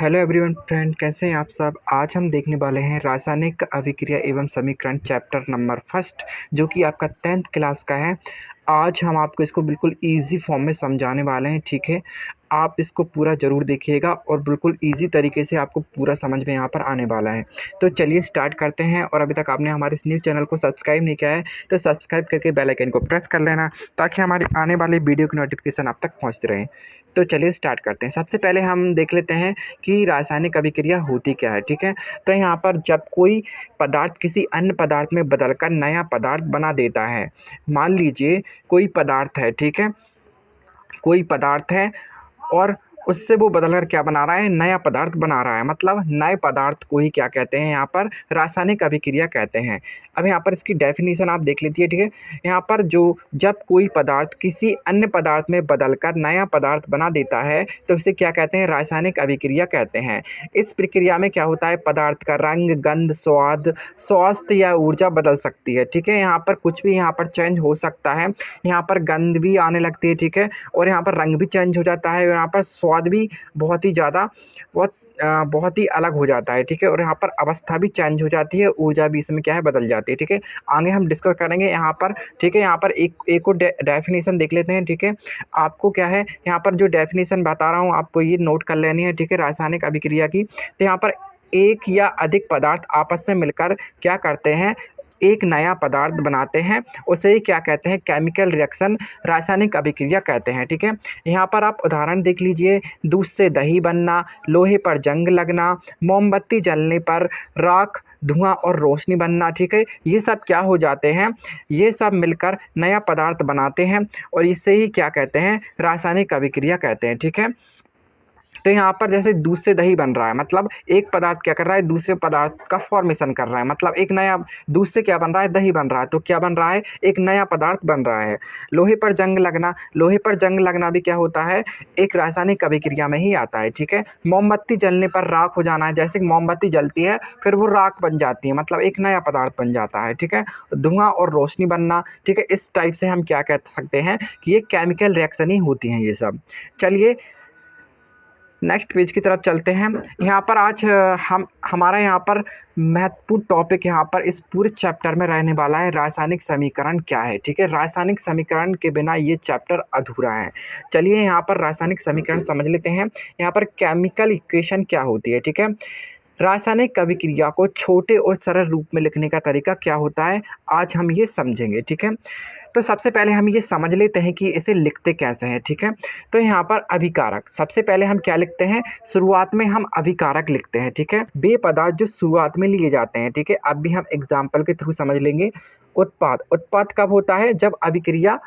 Hello everyone friend, कैसे हैं आप सब। आज हम देखने वाले हैं रासायनिक अभिक्रिया एवं समीकरण चैप्टर नंबर फर्स्ट, जो कि आपका 10th क्लास का है। आज हम आपको इसको बिल्कुल इजी फॉर्म में समझाने वाले हैं, ठीक है। आप इसको पूरा ज़रूर देखिएगा और बिल्कुल इजी तरीके से आपको पूरा समझ में यहाँ पर आने वाला है। तो चलिए स्टार्ट करते हैं। और अभी तक आपने हमारे इस न्यूज़ चैनल को सब्सक्राइब नहीं किया है तो सब्सक्राइब करके बेल आइकन को प्रेस कर लेना, ताकि हमारे आने वाले वीडियो की नोटिफिकेशन आप तक पहुँचते रहे। तो चलिए स्टार्ट करते हैं। सबसे पहले हम देख लेते हैं कि रासायनिक अभिक्रिया होती क्या है, ठीक है। तो यहाँ पर जब कोई पदार्थ किसी अन्य पदार्थ में बदलकर नया पदार्थ बना देता है। मान लीजिए कोई पदार्थ है, ठीक है, कोई पदार्थ है और उससे वो बदलकर क्या बना रहा है, नया पदार्थ बना रहा है। मतलब नए पदार्थ को ही क्या कहते हैं, यहाँ पर रासायनिक अभिक्रिया कहते हैं। अब यहाँ पर इसकी डेफिनेशन आप देख लीजिए, ठीक है। यहाँ पर जब कोई पदार्थ किसी अन्य पदार्थ में बदलकर नया पदार्थ बना देता है तो इसे क्या कहते हैं, रासायनिक अभिक्रिया कहते हैं। इस प्रक्रिया में क्या होता है, पदार्थ का रंग, गंध, स्वाद, स्वास्थ्य या ऊर्जा बदल सकती है, ठीक है। यहाँ पर कुछ भी यहाँ पर चेंज हो सकता है। यहाँ पर गंध भी आने लगती है, ठीक है, और यहाँ पर रंग भी चेंज हो जाता है, और यहाँ पर स्वाद भी बहुत ही ज़्यादा बहुत ही अलग हो जाता है, ठीक है। और यहाँ पर अवस्था भी चेंज हो जाती है, ऊर्जा भी इसमें क्या है, बदल जाती है, ठीक है। आगे हम डिस्कस करेंगे यहाँ पर, ठीक है। यहाँ पर एक और डेफिनेशन देख लेते हैं, ठीक है। आपको क्या है, यहाँ पर जो डेफिनेशन बता रहा हूँ आपको ये नोट कर लेनी है, ठीक है, रासायनिक अभिक्रिया की। तो यहाँ पर एक या अधिक पदार्थ आपस में मिलकर क्या करते हैं, एक नया पदार्थ बनाते हैं। उसे ही क्या कहते हैं, केमिकल रिएक्शन, रासायनिक अभिक्रिया कहते हैं, ठीक है। यहाँ पर आप उदाहरण देख लीजिए, दूध से दही बनना, लोहे पर जंग लगना, मोमबत्ती जलने पर राख, धुआं और रोशनी बनना, ठीक है। ये सब क्या हो जाते हैं, ये सब मिलकर नया पदार्थ बनाते हैं और इसे ही क्या कहते हैं, रासायनिक अभिक्रिया कहते हैं, ठीक है। तो यहाँ पर जैसे दूध से दही बन रहा है, मतलब एक पदार्थ क्या कर रहा है, दूसरे पदार्थ का फॉर्मेशन कर रहा है। मतलब एक नया दूध से क्या बन रहा है, दही बन रहा है, तो क्या बन रहा है, एक नया पदार्थ बन रहा है। लोहे पर जंग लगना, लोहे पर जंग लगना भी क्या होता है, एक रासायनिक अभिक्रिया में ही आता है, ठीक है। मोमबत्ती जलने पर राख हो जाना है, जैसे मोमबत्ती जलती है फिर वो राख बन जाती है, मतलब एक नया पदार्थ बन जाता है, ठीक है। धुआं और रोशनी बनना, ठीक है। इस टाइप से हम क्या कह सकते हैं कि ये केमिकल रिएक्शन ही होती हैं ये सब। चलिए नेक्स्ट पेज की तरफ चलते हैं। यहाँ पर आज हम हमारा यहाँ पर महत्वपूर्ण टॉपिक यहाँ पर इस पूरे चैप्टर में रहने वाला है, रासायनिक समीकरण क्या है, ठीक है। रासायनिक समीकरण के बिना ये चैप्टर अधूरा है। चलिए यहाँ पर रासायनिक समीकरण समझ लेते हैं। यहाँ पर केमिकल इक्वेशन क्या होती है, ठीक है। रासायनिक अभिक्रिया को छोटे और सरल रूप में लिखने का तरीका क्या होता है, आज हम ये समझेंगे, ठीक है। तो सबसे पहले हम ये समझ लेते हैं कि इसे लिखते कैसे हैं, ठीक है। तो यहाँ पर अभिकारक, सबसे पहले हम क्या लिखते हैं, शुरुआत में हम अभिकारक लिखते हैं, ठीक है। वे पदार्थ जो शुरुआत में लिए जाते हैं, ठीक है। अब भी हम एग्जाम्पल के थ्रू समझ लेंगे। उत्पाद, उत्पाद कब होता है, जब अभिक्रिया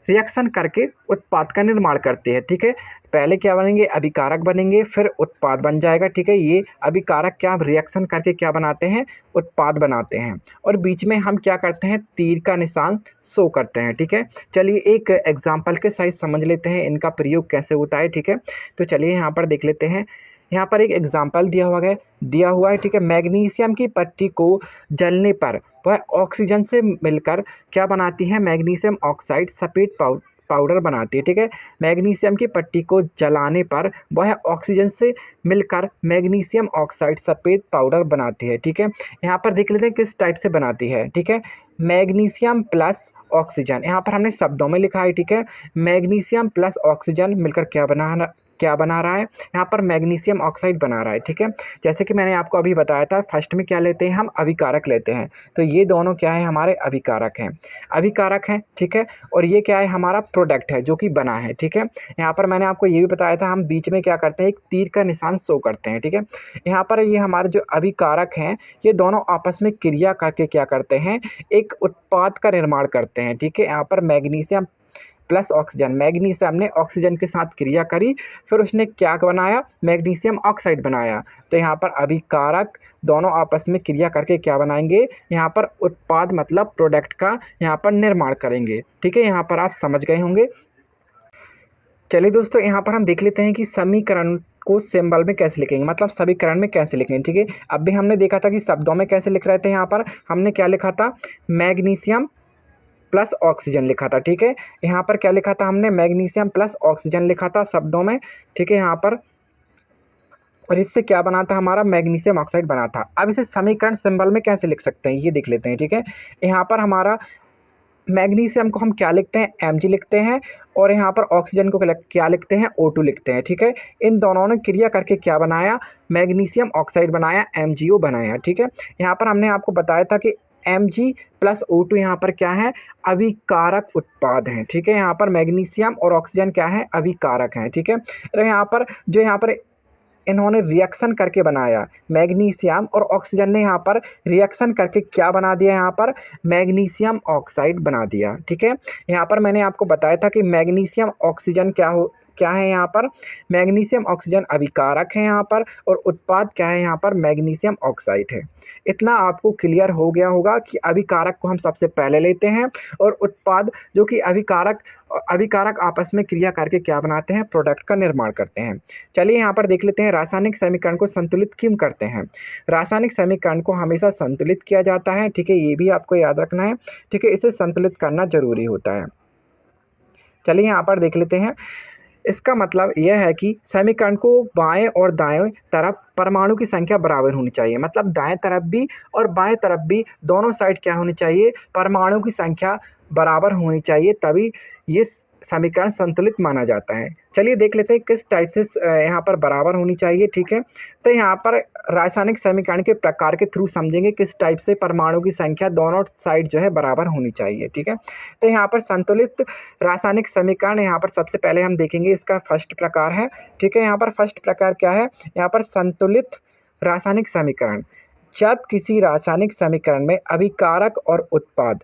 रिएक्शन करके उत्पाद का निर्माण करते हैं, ठीक है। पहले क्या बनेंगे, अभिकारक बनेंगे, फिर उत्पाद बन जाएगा, ठीक है। ये अभिकारक क्या रिएक्शन करके क्या बनाते हैं, उत्पाद बनाते हैं। और बीच में हम क्या करते हैं, तीर का निशान शो करते हैं, ठीक है। चलिए एक एग्जाम्पल के साथ समझ लेते हैं इनका प्रयोग कैसे होता है, ठीक है। तो चलिए यहाँ पर देख लेते हैं। यहाँ पर एक एग्जाम्पल दिया हुआ है, ठीक है। मैग्नीशियम की पट्टी को जलने पर वह ऑक्सीजन से मिलकर क्या बनाती है, मैग्नीशियम ऑक्साइड सफ़ेद पाउडर बनाती है, ठीक है। मैग्नीशियम की पट्टी को जलाने पर वह ऑक्सीजन से मिलकर मैग्नीशियम ऑक्साइड सफ़ेद पाउडर बनाती है, ठीक है। यहाँ पर देख लेते हैं किस टाइप से बनाती है, ठीक है। मैग्नीशियम प्लस ऑक्सीजन, यहाँ पर हमने शब्दों में लिखा है, ठीक है। मैग्नीशियम प्लस ऑक्सीजन मिलकर क्या बना रहा है, यहाँ पर मैग्नीशियम ऑक्साइड बना रहा है, ठीक है। जैसे कि मैंने आपको अभी बताया था, फर्स्ट में क्या लेते हैं, हम अभिकारक लेते हैं। तो ये दोनों क्या है, हमारे अभिकारक हैं, ठीक है। और ये क्या है, हमारा प्रोडक्ट है जो कि बना है, ठीक है। यहाँ पर मैंने आपको ये भी बताया था, हम बीच में क्या करते हैं, एक तीर का निशान शो करते हैं, ठीक है। यहाँ पर ये हमारे जो अभिकारक हैं, ये दोनों आपस में क्रिया करके क्या करते हैं, एक उत्पाद का निर्माण करते हैं, ठीक है। यहाँ पर मैग्नीशियम प्लस ऑक्सीजन, मैग्नीशियम ने ऑक्सीजन के साथ क्रिया करी, फिर उसने क्या बनाया, मैग्नीशियम ऑक्साइड बनाया। तो यहाँ पर अभिकारक दोनों आपस में क्रिया करके क्या बनाएंगे, यहाँ पर उत्पाद मतलब प्रोडक्ट का यहाँ पर निर्माण करेंगे, ठीक है। यहाँ पर आप समझ गए होंगे। चलिए दोस्तों, यहाँ पर हम देख लेते हैं कि समीकरण को सिंबल में कैसे लिखेंगे, मतलब समीकरण में कैसे लिखेंगे, ठीक है। अब भी हमने देखा था कि शब्दों में कैसे लिख रहे थे। यहाँ पर हमने क्या लिखा था, मैग्नीशियम प्लस ऑक्सीजन लिखा था, ठीक है। यहाँ पर क्या लिखा था हमने, मैग्नीशियम प्लस ऑक्सीजन लिखा था शब्दों में, ठीक है। यहाँ पर और इससे क्या बना था, हमारा मैग्नीशियम ऑक्साइड बना था। अब इसे समीकरण सिंबल में कैसे लिख सकते हैं ये देख लेते हैं, ठीक है। यहाँ पर हमारा मैग्नीशियम को हम क्या लिखते हैं, Mg लिखते हैं, और यहाँ पर ऑक्सीजन को क्या लिखते हैं, O2 लिखते हैं, ठीक है। इन दोनों ने क्रिया करके क्या बनाया, मैग्नीशियम ऑक्साइड बनाया, MgO बनाया, ठीक है। यहाँ पर हमने आपको बताया था कि Mg प्लस O2 यहाँ पर क्या है, अभिकारक उत्पाद हैं, ठीक है। यहाँ पर मैग्नीशियम और ऑक्सीजन क्या है, अभिकारक हैं, ठीक है। तो यहाँ पर जो यहाँ पर इन्होंने रिएक्शन करके बनाया, मैग्नीशियम और ऑक्सीजन ने यहाँ पर रिएक्शन करके क्या बना दिया, यहाँ पर मैग्नीशियम ऑक्साइड बना दिया, ठीक है। यहाँ पर मैंने आपको बताया था कि मैग्नीशियम ऑक्सीजन क्या है, यहाँ पर मैग्नीशियम ऑक्सीजन अभिकारक है यहाँ पर, और उत्पाद क्या है, यहाँ पर मैग्नीशियम ऑक्साइड है। इतना आपको क्लियर हो गया होगा कि अभिकारक को हम सबसे पहले लेते हैं, और उत्पाद जो कि अभिकारक आपस में क्रिया करके क्या बनाते हैं, प्रोडक्ट का निर्माण करते हैं। चलिए यहाँ पर देख लेते हैं रासायनिक समीकरण को संतुलित क्यों करते हैं। रासायनिक समीकरण को हमेशा संतुलित किया जाता है, ठीक है, ये भी आपको याद रखना है, ठीक है। इसे संतुलित करना जरूरी होता है। चलिए यहाँ पर देख लेते हैं। इसका मतलब यह है कि समीकरण को बाएं और दाएं तरफ परमाणु की संख्या बराबर होनी चाहिए, मतलब दाएं तरफ भी और बाएं तरफ भी दोनों साइड क्या होनी चाहिए, परमाणु की संख्या बराबर होनी चाहिए, तभी ये समीकरण संतुलित माना जाता है। चलिए देख लेते हैं किस टाइप से यहाँ पर बराबर होनी चाहिए, ठीक है। तो यहाँ पर रासायनिक समीकरण के प्रकार के थ्रू समझेंगे किस टाइप से परमाणु की संख्या दोनों साइड जो है बराबर होनी चाहिए, ठीक है। तो यहाँ पर संतुलित रासायनिक समीकरण, यहाँ पर सबसे पहले हम देखेंगे इसका फर्स्ट प्रकार है, ठीक है। यहाँ पर फर्स्ट प्रकार क्या है, यहाँ पर संतुलित रासायनिक समीकरण, जब किसी रासायनिक समीकरण में अभिकारक और उत्पाद,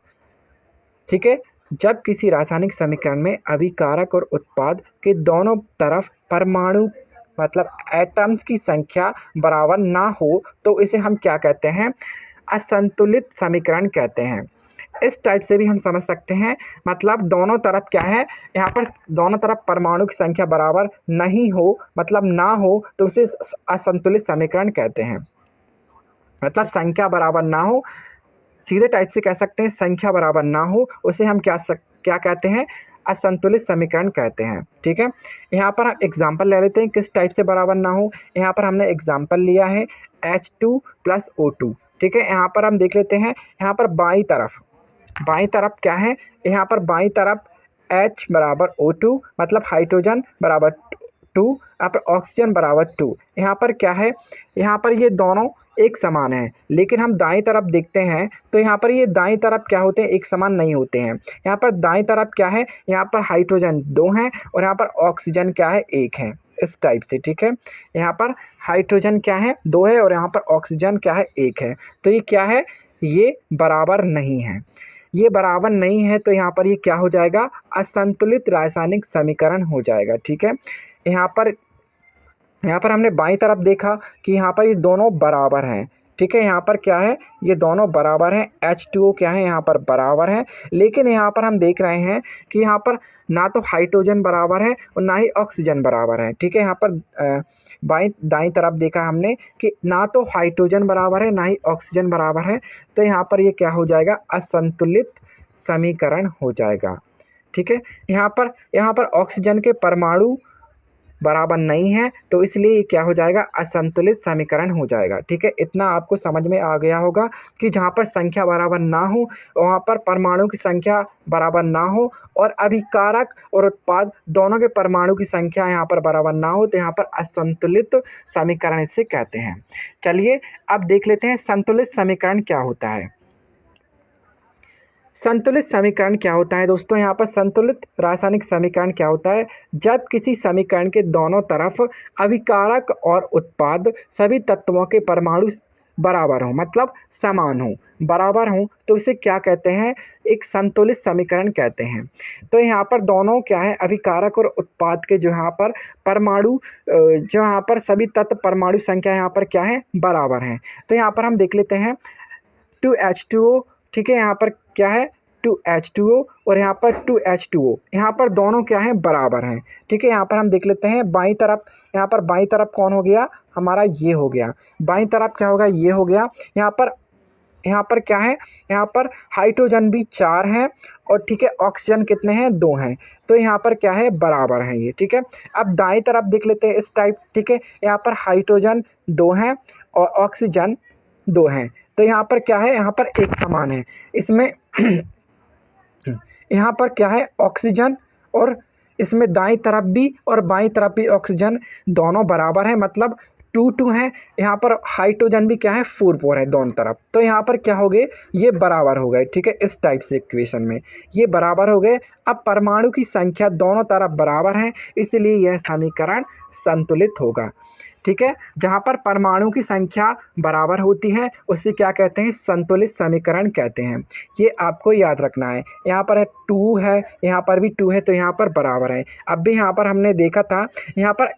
ठीक है, जब किसी रासायनिक समीकरण में अभिकारक और उत्पाद के दोनों तरफ परमाणु मतलब एटम्स की संख्या बराबर ना हो तो इसे हम क्या कहते हैं, असंतुलित समीकरण कहते हैं। इस टाइप से भी हम समझ सकते हैं, मतलब दोनों तरफ क्या है, यहाँ पर दोनों तरफ परमाणु की संख्या बराबर नहीं हो, मतलब ना हो, तो उसे असंतुलित समीकरण कहते हैं। मतलब संख्या बराबर ना हो, सीधे टाइप से कह सकते हैं संख्या बराबर ना हो, उसे हम क्या कहते हैं, असंतुलित समीकरण कहते हैं, ठीक है। यहाँ पर हम एग्जाम्पल ले लेते हैं किस टाइप से बराबर ना हो। यहाँ पर हमने एग्जाम्पल लिया है H2 प्लस O2, ठीक है। यहाँ पर हम देख लेते हैं, यहाँ पर बाईं तरफ क्या है, यहाँ पर बाईं तरफ H बराबर O2, मतलब हाइड्रोजन बराबर 2, यहाँ पर ऑक्सीजन बराबर 2। यहाँ पर क्या है, यहाँ पर ये दोनों एक समान है, लेकिन हम दाईं तरफ देखते हैं तो यहाँ पर ये दाईं तरफ क्या होते हैं, एक समान नहीं होते हैं। यहाँ पर दाईं तरफ क्या है, यहाँ पर हाइड्रोजन 2 हैं और यहाँ पर ऑक्सीजन क्या है, 1 है, इस टाइप से, ठीक है। यहाँ पर हाइड्रोजन क्या है, 2 है, और यहाँ पर ऑक्सीजन क्या है, 1 है। तो ये क्या है, ये बराबर नहीं है, ये बराबर नहीं है, तो यहाँ पर ये क्या हो जाएगा, असंतुलित रासायनिक समीकरण हो जाएगा, ठीक है। यहाँ पर हमने बाईं तरफ देखा कि यहाँ पर ये दोनों बराबर हैं, ठीक है। यहाँ पर क्या है, ये दोनों बराबर हैं, H2O क्या है, यहाँ पर बराबर है, लेकिन यहाँ पर हम देख रहे हैं कि यहाँ पर ना तो हाइड्रोजन बराबर है और ना ही ऑक्सीजन बराबर है, ठीक है। यहाँ पर दाईं तरफ देखा हमने कि ना तो हाइड्रोजन बराबर है ना ही ऑक्सीजन बराबर है, तो यहाँ पर ये क्या हो जाएगा, असंतुलित समीकरण हो जाएगा, ठीक है। यहाँ पर ऑक्सीजन के परमाणु बराबर नहीं है, तो इसलिए क्या हो जाएगा, असंतुलित समीकरण हो जाएगा, ठीक है। इतना आपको समझ में आ गया होगा कि जहाँ पर संख्या बराबर ना हो, वहाँ पर परमाणु की संख्या बराबर ना हो, और अभिकारक और उत्पाद दोनों के परमाणु की संख्या यहाँ पर बराबर ना हो, तो यहाँ पर असंतुलित समीकरण इसे कहते हैं। चलिए अब देख लेते हैं संतुलित समीकरण क्या होता है। संतुलित समीकरण क्या होता है दोस्तों, यहाँ पर संतुलित रासायनिक समीकरण क्या होता है, जब किसी समीकरण के दोनों तरफ अभिकारक और उत्पाद सभी तत्वों के परमाणु बराबर हो, मतलब समान हो, बराबर हो, तो इसे क्या कहते हैं, एक संतुलित समीकरण कहते हैं। तो यहाँ पर दोनों क्या है, अभिकारक और उत्पाद के जो यहाँ पर परमाणु जो यहाँ पर सभी तत्व परमाणु संख्या यहाँ पर क्या है, बराबर है। तो यहाँ पर हम देख लेते हैं 2H2O, ठीक है। यहाँ पर क्या है, 2H2O और यहाँ पर 2H2O, यहाँ पर दोनों क्या है, बराबर हैं, ठीक है। यहाँ पर हम देख लेते हैं बाईं तरफ, यहाँ पर बाईं तरफ कौन हो गया, हमारा ये हो गया, बाईं तरफ क्या होगा, ये हो गया। यहाँ पर यहाँ पर क्या है, यहाँ पर हाइड्रोजन भी 4 हैं और ठीक है ऑक्सीजन कितने हैं, 2 हैं। तो यहाँ पर क्या है, बराबर है ये। ठीक है, अब दाएं तरफ देख लेते हैं इस टाइप। ठीक है, यहाँ पर हाइड्रोजन 2 हैं और ऑक्सीजन 2 हैं। तो यहाँ पर क्या है, यहाँ पर एक समान है इसमें यहाँ पर क्या है, ऑक्सीजन और इसमें दाईं तरफ भी और बाईं तरफ भी ऑक्सीजन दोनों बराबर है, मतलब 2 है। यहाँ पर हाइड्रोजन भी क्या है, 4 है दोनों तरफ। तो यहाँ पर क्या हो गए, ये बराबर हो गए। ठीक है, इस टाइप से इक्वेशन में ये बराबर हो गए। अब परमाणु की संख्या दोनों तरफ बराबर है, इसलिए यह समीकरण संतुलित होगा। ठीक है, जहाँ पर परमाणु की संख्या बराबर होती है उसे क्या कहते हैं, संतुलित समीकरण कहते हैं। ये आपको याद रखना है। यहाँ पर है 2 है, यहाँ पर भी 2 है, तो यहाँ पर बराबर है। अब भी यहाँ पर हमने देखा था, यहाँ पर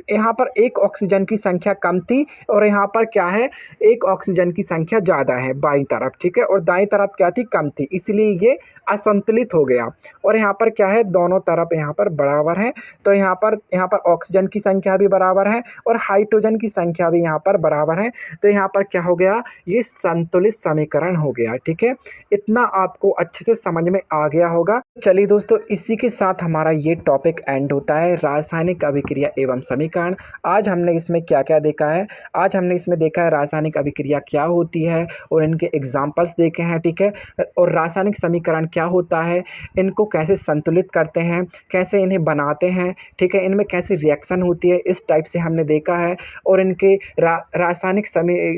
यहाँ पर एक ऑक्सीजन की संख्या कम थी और यहाँ पर क्या है, एक ऑक्सीजन की संख्या ज़्यादा है बाईं तरफ। ठीक है, और दाईं तरफ क्या थी, कम थी, इसलिए ये असंतुलित हो गया। और यहाँ पर क्या है, दोनों तरफ यहाँ पर बराबर है। तो यहाँ पर ऑक्सीजन की संख्या भी बराबर है और हाइड्रोजन की संख्या भी यहाँ पर बराबर है। तो यहाँ पर क्या हो गया, ये संतुलित समीकरण हो गया। ठीक है, इतना आपको अच्छे से समझ में आ गया होगा। चलिए दोस्तों, इसी के साथ हमारा ये टॉपिक एंड होता है, रासायनिक अभिक्रिया एवं समीकरण। आज हमने इसमें क्या क्या देखा है, आज हमने इसमें देखा है रासायनिक अभिक्रिया क्या होती है और इनके एग्जाम्पल्स देखे हैं। ठीक है, और रासायनिक समीकरण क्या होता है, इनको कैसे संतुलित करते हैं, कैसे इन्हें बनाते हैं। ठीक है, इनमें कैसी रिएक्शन होती है, इस टाइप से हमने देखा है। और इनके रासायनिक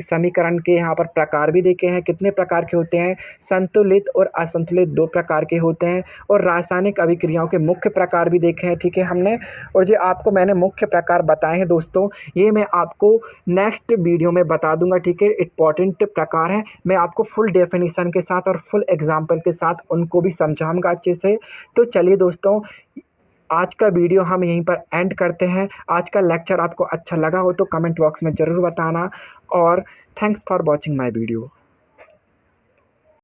समीकरण के यहाँ पर प्रकार भी देखे हैं, कितने प्रकार के होते हैं, संतुलित और असंतुलित 2 प्रकार के होते हैं। और रासायनिक अभिक्रियाओं के मुख्य प्रकार भी देखे हैं। ठीक है, हमने, और जो आपको मैंने मुख्य प्रकार बताए हैं दोस्तों, ये मैं आपको नेक्स्ट वीडियो में बता दूंगा। ठीक है, इंपॉर्टेंट प्रकार है, मैं आपको फुल डेफिनेशन के साथ और फुल एग्जाम्पल के साथ उनको भी समझाऊंगा अच्छे से। तो चलिए दोस्तों, आज का वीडियो हम यहीं पर एंड करते हैं। आज का लेक्चर आपको अच्छा लगा हो तो कमेंट बॉक्स में ज़रूर बताना, और thanks for watching my video.